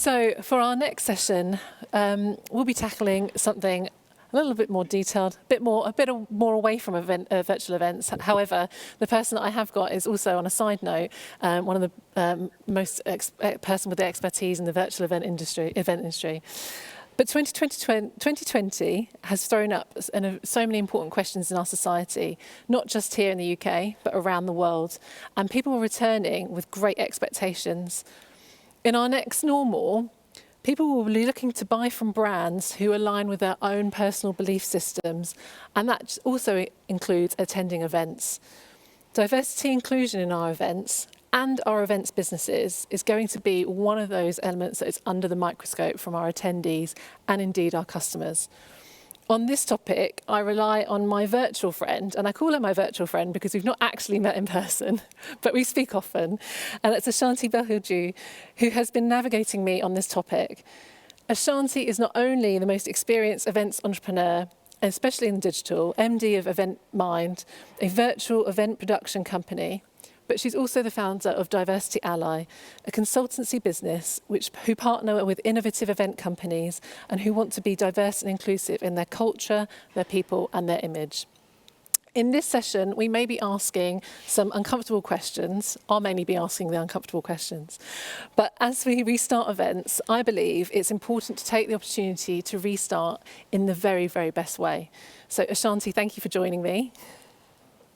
So for our next session, we'll be tackling something a little bit more detailed, a bit more away from virtual events. However, the person that I have got is also, on a side note, one of the person with the expertise in the virtual event industry. But 2020 has thrown up so many important questions in our society, not just here in the UK, but around the world. And people are returning with great expectations. In our next normal, people will be looking to buy from brands who align with their own personal belief systems, and that also includes attending events. Diversity inclusion in our events and our events businesses is going to be one of those elements that is under the microscope from our attendees and indeed our customers. On this topic, I rely on my virtual friend, and I call her my virtual friend because we've not actually met in person, but we speak often, and it's Ashanti Bentil-Dhue, who has been navigating me on this topic. Ashanti is not only the most experienced events entrepreneur, especially in digital, MD of Event Mind, a virtual event production company, but she's also the founder of Diversity Ally, a consultancy business who partner with innovative event companies and who want to be diverse and inclusive in their culture, their people and their image. In this session, we may be asking some uncomfortable questions. I'll mainly be asking the uncomfortable questions. But as we restart events, I believe it's important to take the opportunity to restart in the very, very best way. So Ashanti, thank you for joining me.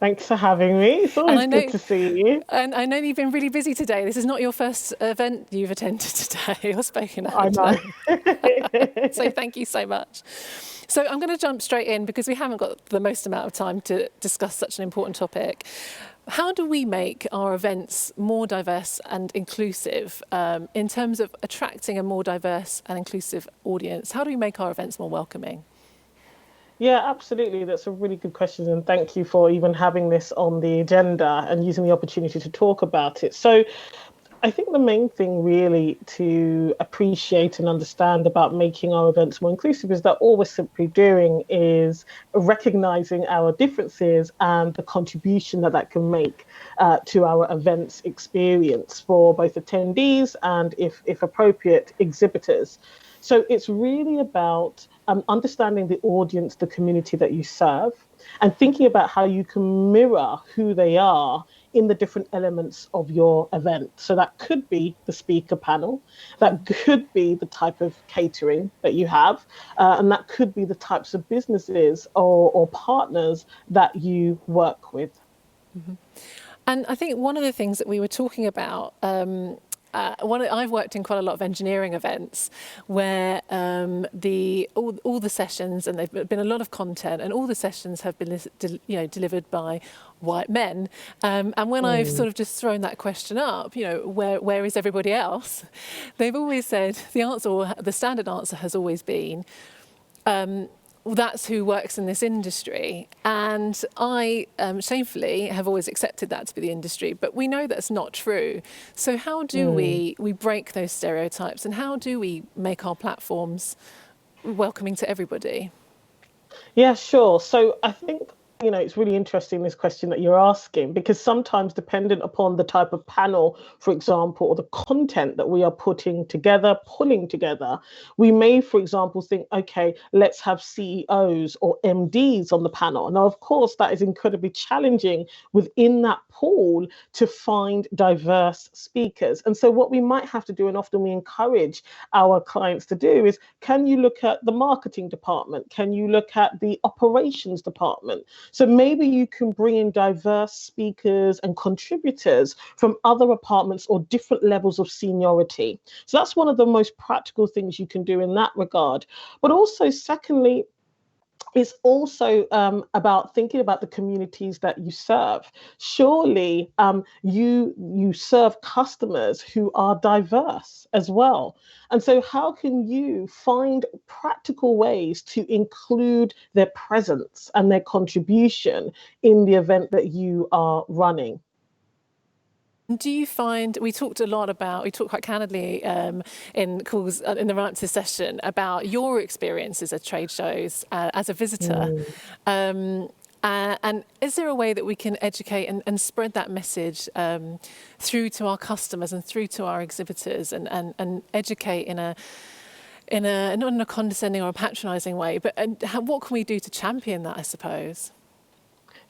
Thanks for having me. It's always good to see you. And I know you've been really busy today. This is not your first event you've attended today or spoken at. I know. So thank you so much. So I'm going to jump straight in because we haven't got the most amount of time to discuss such an important topic. How do we make our events more diverse and inclusive in terms of attracting a more diverse and inclusive audience? How do we make our events more welcoming? Yeah, absolutely. That's a really good question. And thank you for even having this on the agenda and using the opportunity to talk about it. So I think the main thing really to appreciate and understand about making our events more inclusive is that all we're simply doing is recognizing our differences and the contribution that can make to our events experience for both attendees and, if appropriate, exhibitors. So it's really about understanding the audience, the community that you serve, and thinking about how you can mirror who they are in the different elements of your event. So that could be the speaker panel, that could be the type of catering that you have, and that could be the types of businesses or partners that you work with. Mm-hmm. And I think one of the things that we were talking about, I've worked in quite a lot of engineering events where all the sessions, and there've been a lot of content, and all the sessions have been delivered by white men. And when I've sort of just thrown that question up, where is everybody else? They've always said the answer, or the standard answer, has always been, well, that's who works in this industry. And I, shamefully, have always accepted that to be the industry, but we know that's not true. So how do we break those stereotypes, and how do we make our platforms welcoming to everybody? Yeah, sure. So I think, it's really interesting, this question that you're asking, because sometimes dependent upon the type of panel, for example, or the content that we are pulling together, we may, for example, think, okay, let's have CEOs or MDs on the panel. Now, of course, that is incredibly challenging within that pool to find diverse speakers. And so what we might have to do, and often we encourage our clients to do, is, can you look at the marketing department? Can you look at the operations department? So maybe you can bring in diverse speakers and contributors from other departments or different levels of seniority. So that's one of the most practical things you can do in that regard. But also, secondly, it's also about thinking about the communities that you serve. Surely you serve customers who are diverse as well. And so how can you find practical ways to include their presence and their contribution in the event that you are running? Do you find, we talked quite candidly in calls in the run-up to session about your experiences at trade shows as a visitor. And is there a way that we can educate and spread that message through to our customers and through to our exhibitors and educate not in a condescending or a patronising way, but what can we do to champion that, I suppose?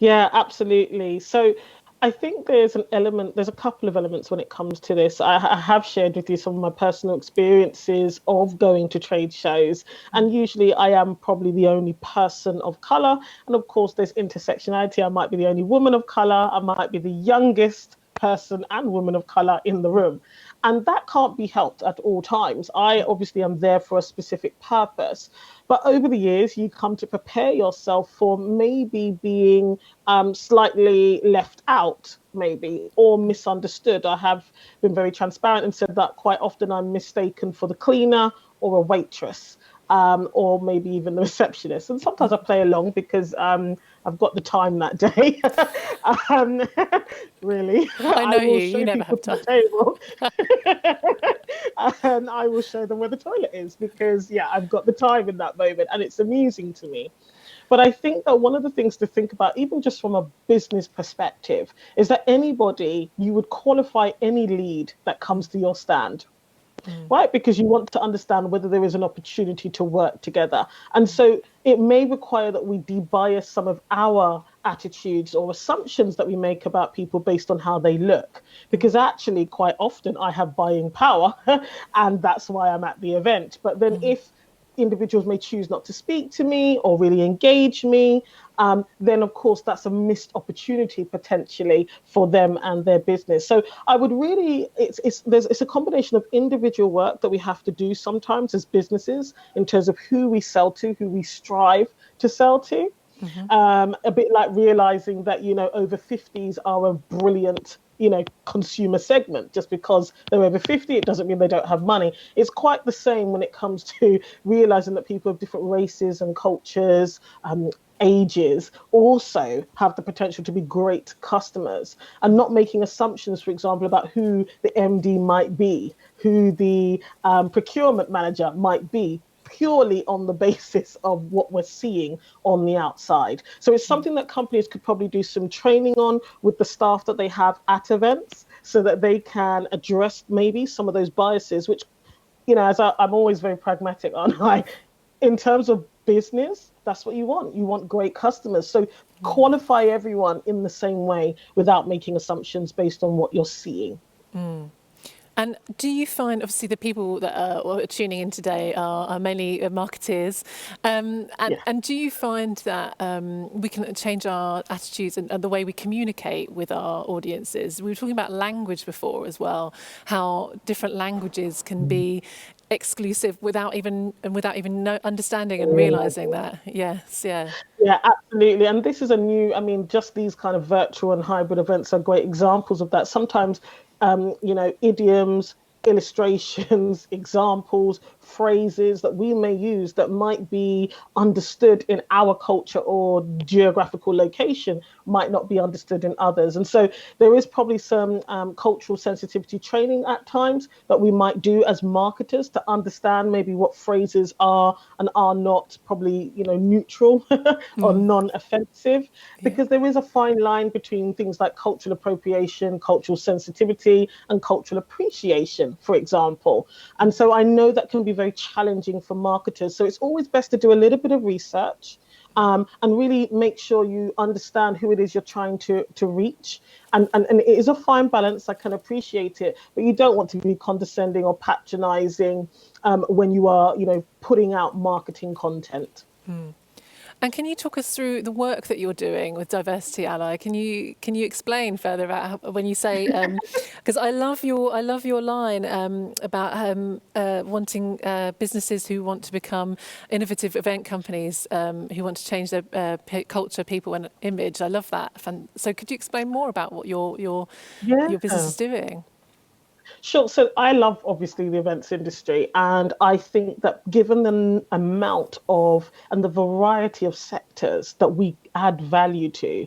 Yeah, absolutely. So I think there's a couple of elements when it comes to this. I have shared with you some of my personal experiences of going to trade shows, and usually I am probably the only person of color. And of course, there's intersectionality. I might be the only woman of color, I might be the youngest person and woman of color in the room. And that can't be helped at all times. I obviously am there for a specific purpose. But over the years, you come to prepare yourself for maybe being slightly left out, maybe, or misunderstood. I have been very transparent and said that quite often I'm mistaken for the cleaner or a waitress. Or maybe even the receptionist. And sometimes I play along because I've got the time that day. um, really, I know I will you show never people have to time. the table, and I will show them where the toilet is because, yeah, I've got the time in that moment, and it's amusing to me. But I think that one of the things to think about, even just from a business perspective, is that anybody, you would qualify any lead that comes to your stand, right? Because you want to understand whether there is an opportunity to work together. And so it may require that we debias some of our attitudes or assumptions that we make about people based on how they look. Because actually, quite often, I have buying power, and that's why I'm at the event. But then if individuals may choose not to speak to me or really engage me, then of course that's a missed opportunity potentially for them and their business. So I would really, it's a combination of individual work that we have to do sometimes as businesses in terms of who we sell to, who we strive to sell to. A bit like realizing that, over 50s are a brilliant, consumer segment. Just because they're over 50, it doesn't mean they don't have money. It's quite the same when it comes to realizing that people of different races and cultures, ages, also have the potential to be great customers, and not making assumptions, for example, about who the MD might be, who the procurement manager might be, purely on the basis of what we're seeing on the outside. So it's something that companies could probably do some training on with the staff that they have at events, so that they can address maybe some of those biases, which, as I'm always very pragmatic, aren't I? In terms of business, that's what you want. You want great customers. So qualify everyone in the same way without making assumptions based on what you're seeing. And do you find, obviously, the people that are tuning in today are mainly marketeers, and do you find that we can change our attitudes and the way we communicate with our audiences? We were talking about language before as well, how different languages can be exclusive without even understanding and realizing that. Yes, yeah. Yeah, absolutely. And this is just these kind of virtual and hybrid events are great examples of that. Sometimes, idioms, illustrations, examples, phrases that we may use that might be understood in our culture or geographical location might not be understood in others. And so there is probably some cultural sensitivity training at times that we might do as marketers to understand maybe what phrases are and are not probably, neutral or non-offensive, because there is a fine line between things like cultural appropriation, cultural sensitivity, and cultural appreciation, for example. And so I know that can be very challenging for marketers. So it's always best to do a little bit of research, and really make sure you understand who it is you're trying to reach. And it is a fine balance. I can appreciate it, but you don't want to be condescending or patronizing when you are, putting out marketing content. And can you talk us through the work that you're doing with Diversity Ally? Can you explain further about when you say, because I love your line about wanting businesses who want to become innovative event companies, who want to change their culture, people, and image. I love that. So could you explain more about what your business is doing? Sure. So I love, obviously, the events industry. And I think that given the amount of and the variety of sectors that we add value to,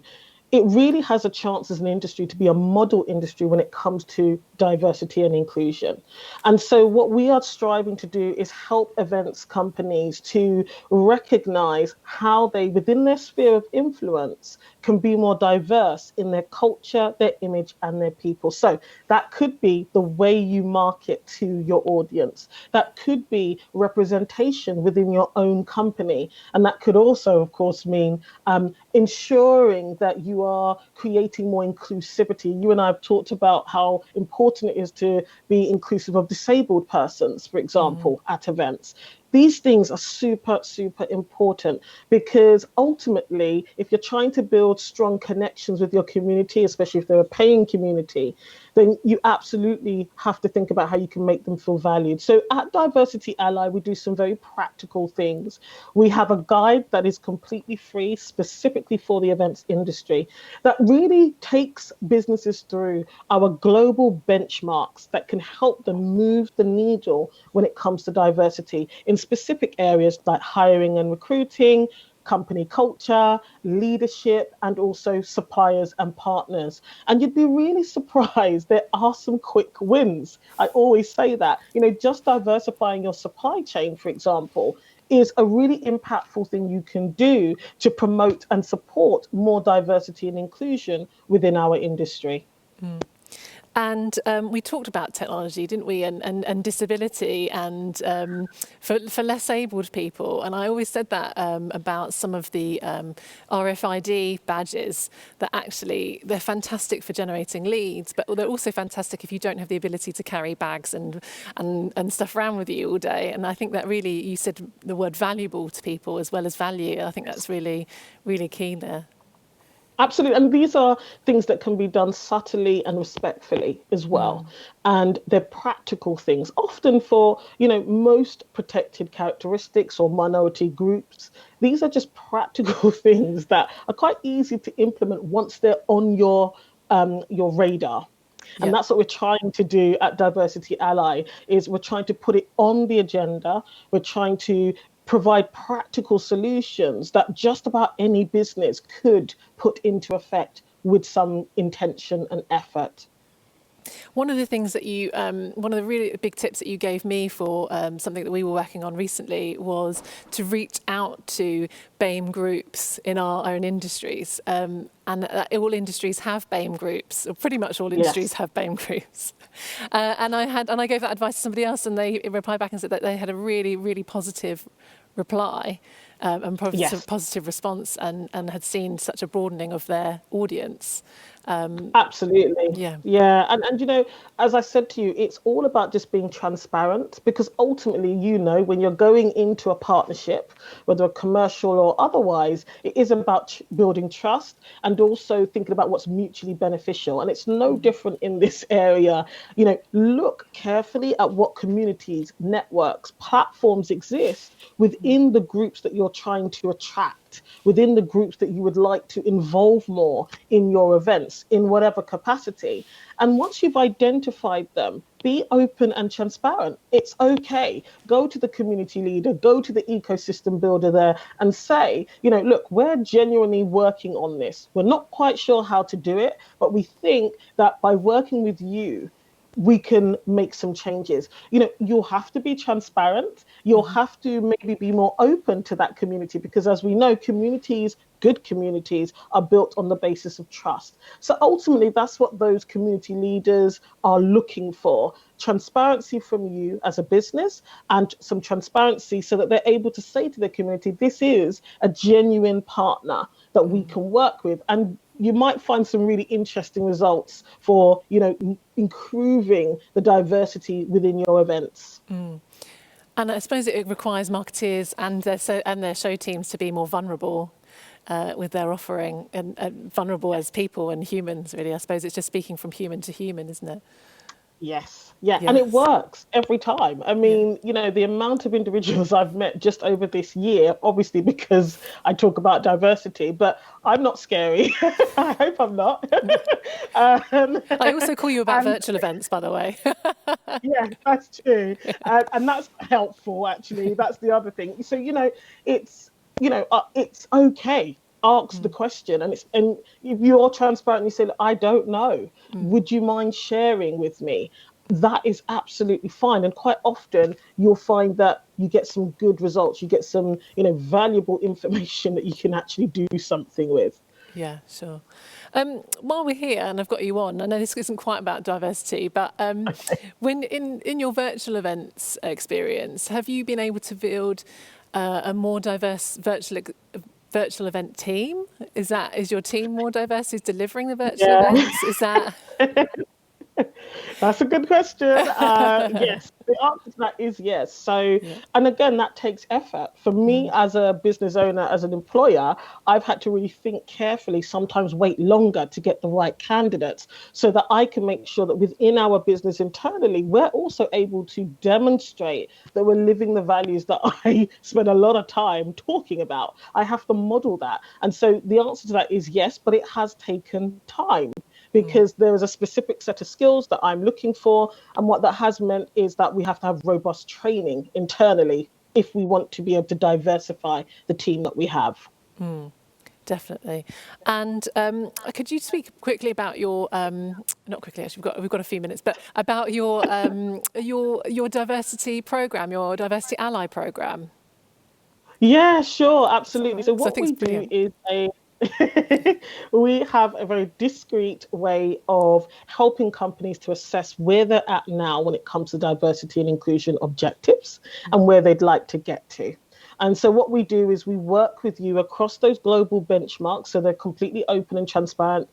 it really has a chance as an industry to be a model industry when it comes to diversity and inclusion. And so, what we are striving to do is help events companies to recognize how they, within their sphere of influence, can be more diverse in their culture, their image, and their people. So, that could be the way you market to your audience, that could be representation within your own company. And that could also, of course, mean ensuring that you are creating more inclusivity. You and I have talked about how important it is to be inclusive of disabled persons, for example, at events. These things are super, super important because ultimately, if you're trying to build strong connections with your community, especially if they're a paying community, then you absolutely have to think about how you can make them feel valued. So at Diversity Ally, we do some very practical things. We have a guide that is completely free, specifically for the events industry, that really takes businesses through our global benchmarks that can help them move the needle when it comes to diversity in specific areas like hiring and recruiting, company culture, leadership, and also suppliers and partners. And you'd be really surprised. There are some quick wins. I always say that, just diversifying your supply chain, for example, is a really impactful thing you can do to promote and support more diversity and inclusion within our industry. And we talked about technology, didn't we, and disability, and for less abled people. And I always said that about some of the RFID badges, that actually they're fantastic for generating leads, but they're also fantastic if you don't have the ability to carry bags and stuff around with you all day. And I think that really, you said the word valuable to people as well as value. I think that's really, really key there. Absolutely. And these are things that can be done subtly and respectfully as well. And they're practical things, often for, most protected characteristics or minority groups. These are just practical things that are quite easy to implement once they're on your radar. And that's what we're trying to do at Diversity Ally, is we're trying to put it on the agenda. We're trying to provide practical solutions that just about any business could put into effect with some intention and effort. One of the things that one of the really big tips that you gave me for something that we were working on recently was to reach out to BAME groups in our own industries. And all industries have BAME groups, or pretty much all industries have BAME groups. And I gave that advice to somebody else, and they replied back and said that they had a really, really positive reply and positive response, and had seen such a broadening of their audience. Absolutely. Yeah. And as I said to you, it's all about just being transparent, because ultimately, when you're going into a partnership, whether a commercial or otherwise, it is about building trust and also thinking about what's mutually beneficial. And it's no different in this area. Look carefully at what communities, networks, platforms exist within the groups that you're trying to attract, within the groups that you would like to involve more in your events, in whatever capacity. And once you've identified them, be open and transparent. It's okay. Go to the community leader, go to the ecosystem builder there and say, look, we're genuinely working on this. We're not quite sure how to do it, but we think that by working with you, we can make some changes. You'll have to be transparent. You'll have to maybe be more open to that community, because as we know, good communities are built on the basis of trust. So ultimately, that's what those community leaders are looking for. Transparency from you as a business, and some transparency so that they're able to say to their community, this is a genuine partner that we can work with. And you might find some really interesting results for, improving the diversity within your events. And I suppose it requires marketeers and their show teams to be more vulnerable with their offering, and vulnerable as people and humans, really. I suppose it's just speaking from human to human, isn't it? Yes. And it works every time. I mean, the amount of individuals I've met just over this year, obviously because I talk about diversity, but I'm not scary. I hope I'm not. I also call you about virtual events, by the way. Yeah, that's true. And that's helpful, actually. That's the other thing. So, it's okay ask the question, and if you're transparent and you say, "Look, I don't know, would you mind sharing with me?" That is absolutely fine. And quite often you'll find that you get some good results, you get some, valuable information that you can actually do something with. Yeah, sure. While we're here and I've got you on, I know this isn't quite about diversity, but when in your virtual events experience, have you been able to build a more diverse virtual event team? Is your team more diverse? Who's delivering the virtual Yeah. events? Is that? That's a good question. Yes, the answer to that is yes. So, Yeah. and again, that takes effort. For me, as a business owner, as an employer, I've had to really think carefully, sometimes wait longer to get the right candidates so that I can make sure that within our business internally, we're also able to demonstrate that we're living the values that I spend a lot of time talking about. I have to model that. And so the answer to that is yes, but it has taken time, because there is a specific set of skills that I'm looking for. And what that has meant is that we have to have robust training internally if we want to be able to diversify the team that we have. Definitely. And could you speak quickly about your, not quickly actually, we've got a few minutes, but about your diversity program, your Diversity Ally program? Yeah, sure, Is that absolutely. right? So 'Cause I what think it's we do brilliant. is we have a very discreet way of helping companies to assess where they're at now when it comes to diversity and inclusion objectives and where they'd like to get to. And so what we do is we work with you across those global benchmarks, so they're completely open and transparent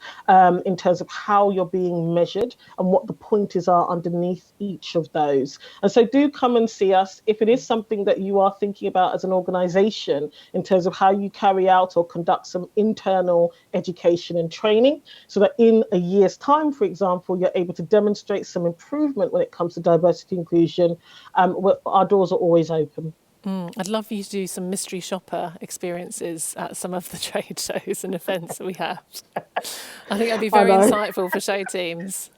in terms of how you're being measured and what the pointers are underneath each of those. And so do come and see us if it is something that you are thinking about as an organization in terms of how you carry out or conduct some internal education and training, so that in a year's time, for example, you're able to demonstrate some improvement when it comes to diversity inclusion. Our doors are always open. I'd love for you to do some mystery shopper experiences at some of the trade shows and events that we have. I think that'd be I very know. insightful for show teams.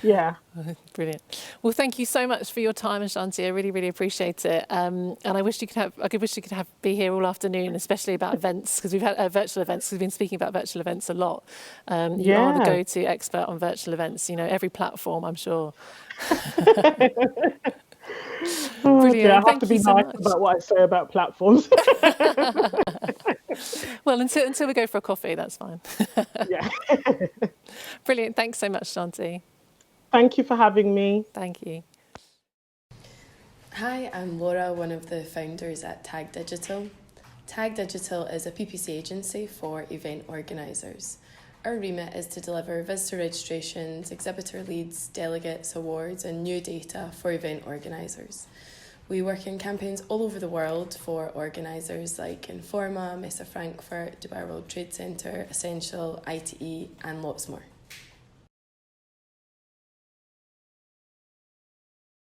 Yeah. Brilliant. Well, thank you so much for your time, Ashanti. I really, really appreciate it. And I wish you could have. I wish you could have be here all afternoon, especially about events, because we've had virtual events. We've been speaking about virtual events a lot. You are the Yeah. go-to expert on virtual events. You know every platform, I'm sure. Oh dear, I Brilliant. have to Thank you be so nice much. about what I say about platforms. Well, until we go for a coffee, that's fine. Yeah. Brilliant. Thanks so much, Shanti. Thank you for having me. Thank you. Hi, I'm Laura, one of the founders at Tag Digital. Tag Digital is a PPC agency for event organisers. Our remit is to deliver visitor registrations, exhibitor leads, delegates, awards and new data for event organisers. We work in campaigns all over the world for organisers like Informa, Mesa Frankfurt, Dubai World Trade Centre, Essential, ITE and lots more.